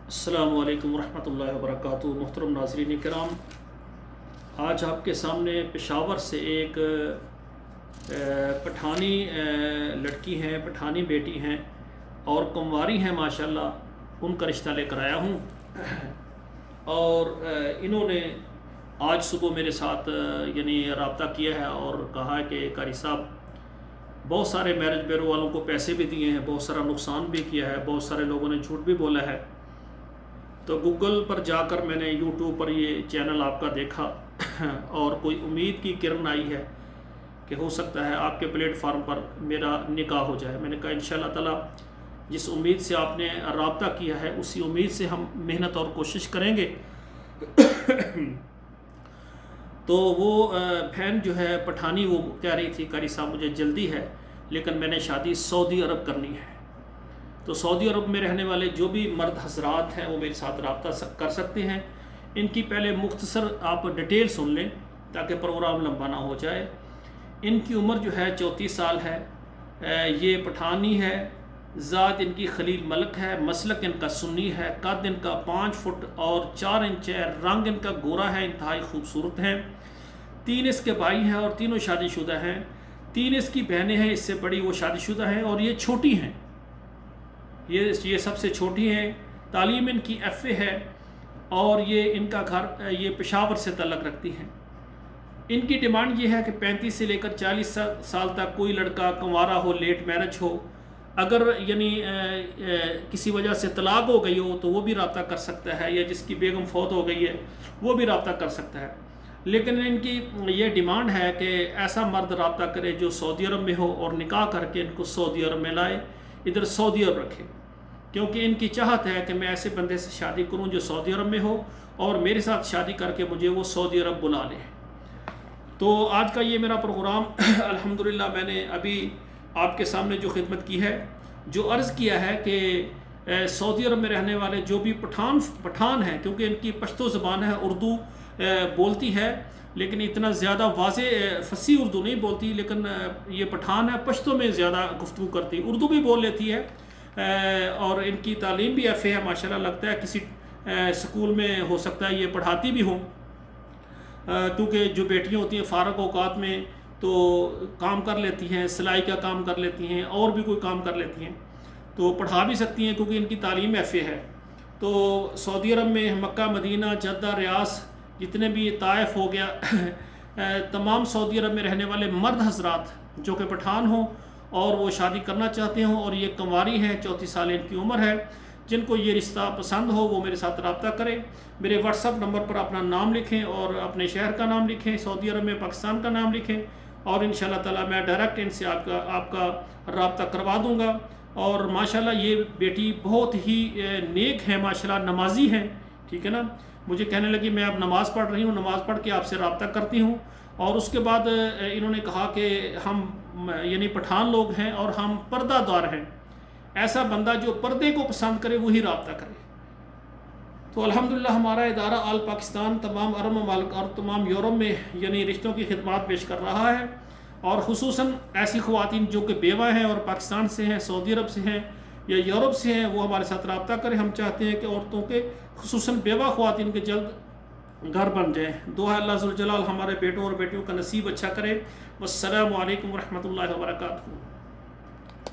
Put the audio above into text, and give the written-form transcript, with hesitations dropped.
السلام علیکم ورحمۃ اللہ وبرکاتہ۔ محترم ناظرین کرام، آج آپ کے سامنے پشاور سے ایک پٹھانی لڑکی ہیں، پٹھانی بیٹی ہیں اور کنواری ہیں ماشاءاللہ، ان کا رشتہ لے کر آیا ہوں۔ اور انہوں نے آج صبح میرے ساتھ رابطہ کیا ہے اور کہا ہے کہ قاری صاحب بہت سارے میرج بیورو والوں کو پیسے بھی دیے ہیں، بہت سارا نقصان بھی کیا ہے، بہت سارے لوگوں نے جھوٹ بھی بولا ہے۔ تو گوگل پر جا کر میں نے یوٹیوب پر یہ چینل آپ کا دیکھا اور کوئی امید کی کرن آئی ہے کہ ہو سکتا ہے آپ کے پلیٹ فارم پر میرا نکاح ہو جائے۔ میں نے کہا انشاءاللہ تعالی جس امید سے آپ نے رابطہ کیا ہے اسی امید سے ہم محنت اور کوشش کریں گے۔ تو وہ بہن جو ہے پٹھانی، وہ کہہ رہی تھی قاری صاحب مجھے جلدی ہے لیکن میں نے شادی سعودی عرب کرنی ہے۔ تو سعودی عرب میں رہنے والے جو بھی مرد حضرات ہیں وہ میرے ساتھ رابطہ کر سکتے ہیں۔ ان کی پہلے مختصر آپ ڈیٹیل سن لیں تاکہ پروگرام لمبا نہ ہو جائے۔ ان کی عمر جو ہے 34 سال ہے، یہ پٹھانی ہے، ذات ان کی خلیل ملک ہے، مسلک ان کا سنی ہے، قد ان کا 5 فٹ اور 4 انچ ہے، رنگ ان کا گورا ہے، انتہائی خوبصورت ہیں۔ 3 اس کے بھائی ہیں اور تینوں شادی شدہ ہیں۔ 3 اس کی بہنیں ہیں، اس سے بڑی وہ شادی شدہ ہیں اور یہ چھوٹی ہیں، یہ سب سے چھوٹی ہیں۔ تعلیم ان کی ایف اے ہے اور یہ ان کا گھر یہ پشاور سے تعلق رکھتی ہیں۔ ان کی ڈیمانڈ یہ ہے کہ 35 سے لے کر 40 سال تک کوئی لڑکا کنوارا ہو، لیٹ میرج ہو، اگر کسی وجہ سے طلاق ہو گئی ہو تو وہ بھی رابطہ کر سکتا ہے، یا جس کی بیگم فوت ہو گئی ہے وہ بھی رابطہ کر سکتا ہے۔ لیکن ان کی یہ ڈیمانڈ ہے کہ ایسا مرد رابطہ کرے جو سعودی عرب میں ہو اور نکاح کر کے ان کو سعودی عرب میں لائے، ادھر سعودی عرب رکھے، کیونکہ ان کی چاہت ہے کہ میں ایسے بندے سے شادی کروں جو سعودی عرب میں ہو اور میرے ساتھ شادی کر کے مجھے وہ سعودی عرب بلا لے۔ تو آج کا یہ میرا پروگرام الحمدللہ میں نے ابھی آپ کے سامنے جو خدمت کی ہے، جو عرض کیا ہے کہ سعودی عرب میں رہنے والے جو بھی پٹھان ہیں، کیونکہ ان کی پشتو زبان ہے، اردو بولتی ہے لیکن اتنا زیادہ واضح فصیح اردو نہیں بولتی، لیکن یہ پٹھان ہے، پشتو میں زیادہ گفتگو کرتی، اردو بھی بول لیتی ہے اور ان کی تعلیم بھی ایف اے ہے ماشاءاللہ۔ لگتا ہے کسی سکول میں ہو سکتا ہے یہ پڑھاتی بھی ہوں، کیونکہ جو بیٹیاں ہوتی ہیں فارغ اوقات میں تو کام کر لیتی ہیں، سلائی کا کام کر لیتی ہیں اور بھی کوئی کام کر لیتی ہیں، تو پڑھا بھی سکتی ہیں کیونکہ ان کی تعلیم ایف اے ہے۔ تو سعودی عرب میں مکہ، مدینہ، جدہ، ریاض، جتنے بھی طائف ہو گیا، تمام سعودی عرب میں رہنے والے مرد حضرات جو کہ پٹھان ہوں اور وہ شادی کرنا چاہتے ہوں اور یہ کنواری ہیں، 34 سال ان کی عمر ہے، جن کو یہ رشتہ پسند ہو وہ میرے ساتھ رابطہ کریں۔ میرے واٹس ایپ نمبر پر اپنا نام لکھیں اور اپنے شہر کا نام لکھیں، سعودی عرب میں پاکستان کا نام لکھیں، اور انشاءاللہ تعالی میں ڈائریکٹ ان سے آپ کا رابطہ کروا دوں گا۔ اور ماشاءاللہ یہ بیٹی بہت ہی نیک ہے، ماشاءاللہ نمازی ہیں، ٹھیک ہے نا۔ مجھے کہنے لگی میں اب نماز پڑھ رہی ہوں، نماز پڑھ کے آپ سے رابطہ کرتی ہوں۔ اور اس کے بعد انہوں نے کہا کہ ہم پٹھان لوگ ہیں اور ہم پردہ دار ہیں، ایسا بندہ جو پردے کو پسند کرے وہی رابطہ کرے۔ تو الحمدللہ ہمارا ادارہ آل پاکستان تمام عرب ممالک اور تمام یورپ میں رشتوں کی خدمات پیش کر رہا ہے، اور خصوصاً ایسی خواتین جو کہ بیوہ ہیں اور پاکستان سے ہیں، سعودی عرب سے ہیں یا یورپ سے ہیں، وہ ہمارے ساتھ رابطہ کریں۔ ہم چاہتے ہیں کہ عورتوں کے خصوصاً بیوہ خواتین کے جلد گھر بن جائیں۔ دعا اللہ ذوالجلال ہمارے بیٹوں اور بیٹیوں کا نصیب اچھا کرے۔ والسلام علیکم ورحمۃ اللہ وبرکاتہ۔